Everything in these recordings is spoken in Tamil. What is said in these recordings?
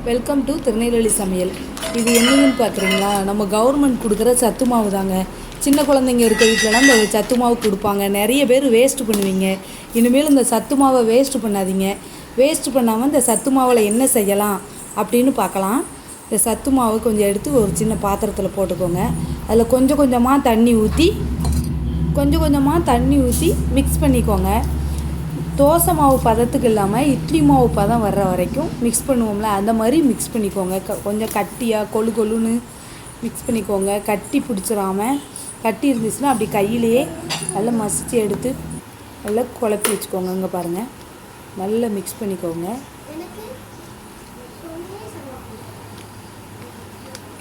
வெல்கம் டு திருநெல்வேலி சமையல். இது என்னன்னு பார்க்குறீங்களா? நம்ம கவர்மெண்ட் கொடுக்குற சத்து மாவு தாங்க. சின்ன குழந்தைங்க இருக்க வீட்டிலலாம் இந்த சத்து மாவு கொடுப்பாங்க. நிறைய பேர் வேஸ்ட்டு பண்ணுவீங்க. இனிமேல் இந்த சத்து மாவை வேஸ்ட்டு பண்ணாதீங்க. வேஸ்ட்டு பண்ணாமல் இந்த சத்து மாவில் என்ன செய்யலாம் அப்படின்னு பார்க்கலாம். இந்த சத்து மாவு கொஞ்சம் எடுத்து ஒரு சின்ன பாத்திரத்தில் போட்டுக்கோங்க. அதில் கொஞ்சம் கொஞ்சமாக தண்ணி ஊற்றி மிக்ஸ் பண்ணிக்கோங்க. தோசை மாவு பதத்துக்கு இல்லாமல் இட்லி மாவு பதம் வர்ற வரைக்கும் மிக்ஸ் பண்ணுவோம்ல, அந்த மாதிரி மிக்ஸ் பண்ணிக்கோங்க. கொஞ்சம் கட்டியாக கொழுன்னு மிக்ஸ் பண்ணிக்கோங்க. கட்டி பிடிச்சிடாமல், கட்டி இருந்துச்சுன்னா அப்படி கையிலேயே நல்லா மசித்து எடுத்து நல்லா குழப்பி வச்சுக்கோங்க. இங்கே பாருங்கள், நல்லா மிக்ஸ் பண்ணிக்கோங்க.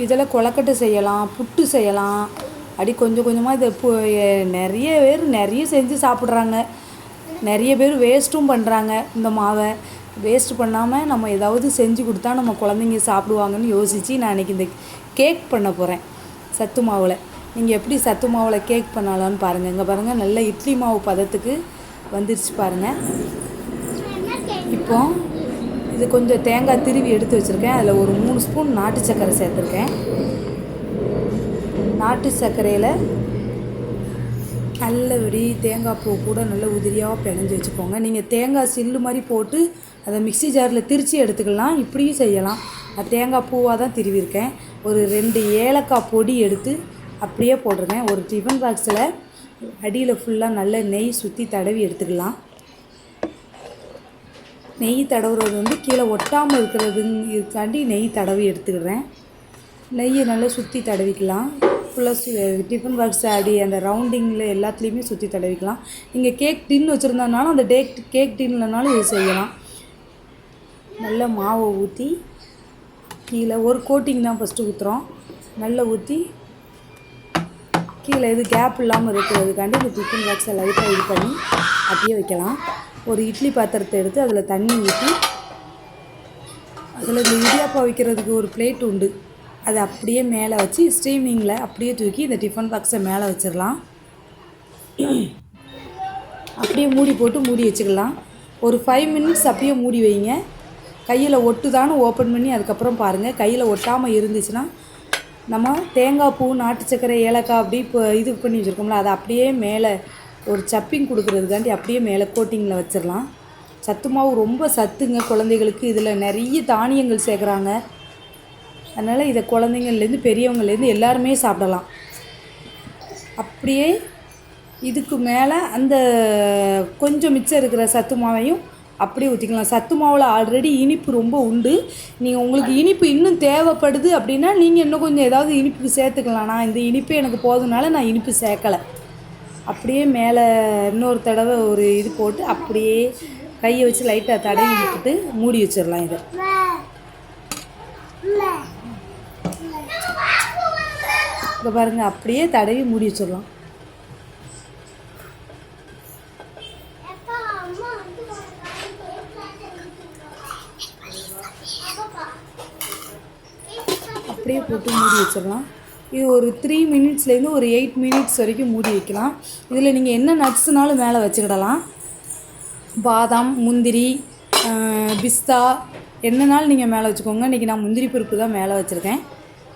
இதில் கொழக்கட்டை செய்யலாம், புட்டு செய்யலாம். அப்படி கொஞ்சம் கொஞ்சமாக இதை நிறைய செஞ்சு சாப்பிட்றாங்க. நிறைய பேர் வேஸ்ட்டும் பண்ணுறாங்க. இந்த மாவை வேஸ்ட்டு பண்ணாமல் நம்ம ஏதாவது செஞ்சு கொடுத்தா நம்ம குழந்தைங்க சாப்பிடுவாங்கன்னு யோசித்து நான் இன்றைக்கி இந்த கேக் பண்ண போகிறேன் சத்து மாவில். நீங்கள் எப்படி சத்து மாவில் கேக் பண்ணலான்னு பாருங்கள். இங்கே பாருங்கள், நல்ல இட்லி மாவு பதத்துக்கு வந்துருச்சு பாருங்கள். இப்போ இது கொஞ்சம் தேங்காய் திருவி எடுத்து வச்சுருக்கேன். அதில் ஒரு 3 ஸ்பூன் நாட்டு சர்க்கரை சேர்த்துருக்கேன். நாட்டு சர்க்கரையில் நல்லபடி தேங்காய் பூ கூட நல்ல உதிரியாக பிணைஞ்சி வச்சுக்கோங்க. நீங்கள் தேங்காய் சில்லு மாதிரி போட்டு அதை மிக்ஸி ஜாரில் திரித்து எடுத்துக்கலாம். இப்படியும் செய்யலாம். நான் தேங்காய் பூவாக தான் திருவிருக்கேன். ஒரு 2 ஏலக்காய் பொடி எடுத்து அப்படியே போட்டிருக்கேன். ஒரு டிஃபன் பாக்ஸில் அடியில் ஃபுல்லாக நல்ல நெய் சுற்றி தடவி எடுத்துக்கலாம். நெய் தடவுறது கீழே ஒட்டாமல் இருக்கிறதுக்காண்டி நெய் தடவி எடுத்துக்கிறேன். நெய்யை நல்லா சுற்றி தடவிக்கலாம். ஃபுல்லாக டிஃபன் பாக்ஸ் அப்படி அந்த ரவுண்டிங்கில் எல்லாத்துலேயுமே சுற்றி தடவிக்கலாம். நீங்கள் கேக் டின் வச்சுருந்தனாலும் அந்த கேக் டின்லனாலும் இது செய்யலாம். நல்ல மாவை ஊற்றி கீழே ஒரு கோட்டிங் தான் ஃபஸ்ட்டு ஊற்றுறோம். நல்லா ஊற்றி கீழே இது கேப் இல்லாமல் இருக்கிறதுக்காண்டி இந்த டிஃபன் பாக்ஸை லைட்டாக இது பண்ணி அப்படியே வைக்கலாம். ஒரு இட்லி பாத்திரத்தை எடுத்து அதில் தண்ணி ஊற்றி அதில் இந்த இடியாப்பா வைக்கிறதுக்கு ஒரு பிளேட் உண்டு, அதை அப்படியே மேலே வச்சு ஸ்டீமிங்கில் அப்படியே தூக்கி இந்த டிஃபன் பாக்ஸை மேலே வச்சிடலாம். அப்படியே மூடி போட்டு மூடி வச்சுக்கலாம். ஒரு 5 மினிட்ஸ் அப்படியே மூடி வைங்க. கையில் ஒட்டுதான்னு ஓப்பன் பண்ணி அதுக்கப்புறம் பாருங்கள். கையில் ஒட்டாமல் இருந்துச்சுன்னா நம்ம தேங்காய் பூ, நாட்டு சர்க்கரை, ஏலக்காய் அப்படி இப்போ இது பண்ணி வச்சுருக்கோம்ல, அதை அப்படியே மேலே ஒரு சப்பிங் கொடுக்குறதுக்காண்டி அப்படியே மேலே கோட்டிங்கில் வச்சிடலாம். சத்து மாவு ரொம்ப சத்துங்க குழந்தைகளுக்கு. இதில் நிறைய தானியங்கள் சேர்க்குறாங்க. அதனால் இதை குழந்தைங்கள்லேருந்து பெரியவங்கள்லேருந்து எல்லாருமே சாப்பிடலாம். அப்படியே இதுக்கு மேலே அந்த கொஞ்சம் மிச்சம் இருக்கிற சத்து மாவையும் அப்படியே ஊற்றிக்கலாம். சத்து மாவில் ஆல்ரெடி இனிப்பு ரொம்ப உண்டு. நீங்கள் உங்களுக்கு இனிப்பு இன்னும் தேவைப்படுது அப்படின்னா நீங்கள் இன்னும் கொஞ்சம் ஏதாவது இனிப்புக்கு சேர்த்துக்கலாம். நான் இந்த இனிப்பே எனக்கு போதுனால நான் இனிப்பு சேர்க்கலை. அப்படியே மேலே இன்னொரு தடவை ஒரு இது போட்டு அப்படியே கையை வச்சு லைட்டாக தடவி விட்டுட்டு மூடி வச்சிடலாம். இதை இங்கே பாருங்கள், அப்படியே தடவி மூடி வச்சிடலாம். அப்படியே போட்டு மூடி வச்சிடலாம். இது ஒரு 3 மினிட்ஸ்லேருந்து ஒரு 8 மினிட்ஸ் வரைக்கும் மூடி வைக்கலாம். இதில் நீங்கள் என்ன நட்ஸுனாலும் மேலே வச்சுக்கிடலாம். பாதாம், முந்திரி, பிஸ்தா என்னன்னாலும் நீங்கள் மேலே வச்சுக்கோங்க. இன்றைக்கி நான் முந்திரி பருப்பு தான் மேலே வச்சுருக்கேன்.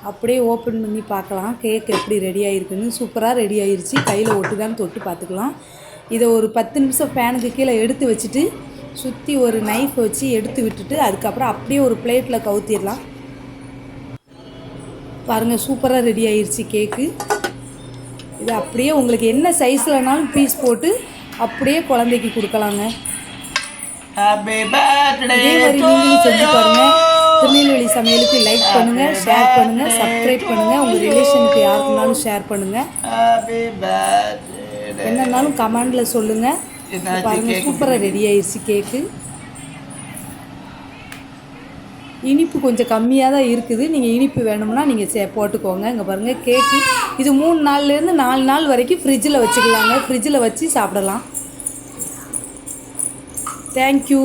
அப்படியே ஓப்பன் பண்ணி பார்க்கலாம் கேக் எப்படி ரெடி ஆகிருக்குன்னு. சூப்பராக ரெடி ஆகிருச்சு. கையில் ஒட்டுதான்னு தொட்டு பார்த்துக்கலாம். இதை ஒரு 10 நிமிஷம் ஃபேனுக்கு கீழே எடுத்து வச்சுட்டு சுற்றி ஒரு நைஃப் வச்சு எடுத்து விட்டுட்டு அதுக்கப்புறம் அப்படியே ஒரு பிளேட்டில் கவுத்திடலாம். பாருங்கள், சூப்பராக ரெடி ஆகிருச்சு கேக்கு. இது அப்படியே உங்களுக்கு என்ன சைஸ்லனாலும் பீஸ் போட்டு அப்படியே குழந்தைக்கு கொடுக்கலாங்க. இதே மாதிரி நீங்களும் செஞ்சு பாருங்கள். திருநெல்வேலி சமையலுக்கு லைக் பண்ணுங்கள், ஷேர் பண்ணுங்கள், சப்ஸ்கிரைப் பண்ணுங்கள். உங்கள் ரிலேஷனுக்கு யாருக்குனாலும் ஷேர் பண்ணுங்கள். என்னன்னாலும் கமெண்டில் சொல்லுங்கள். பாருங்கள், சூப்பராக ரெடி ஆயிடுச்சு கேக்கு. இனிப்பு கொஞ்சம் கம்மியாக தான் இருக்குது. நீங்கள் இனிப்பு வேணும்னா நீங்கள் போட்டுக்கோங்க. இங்கே பாருங்கள் கேக்கு. இது 3 நாள்லேருந்து 4 நாள் வரைக்கும் ஃப்ரிட்ஜில் வச்சுக்கலாங்க. ஃப்ரிட்ஜில் வச்சு சாப்பிடலாம். தேங்க்யூ.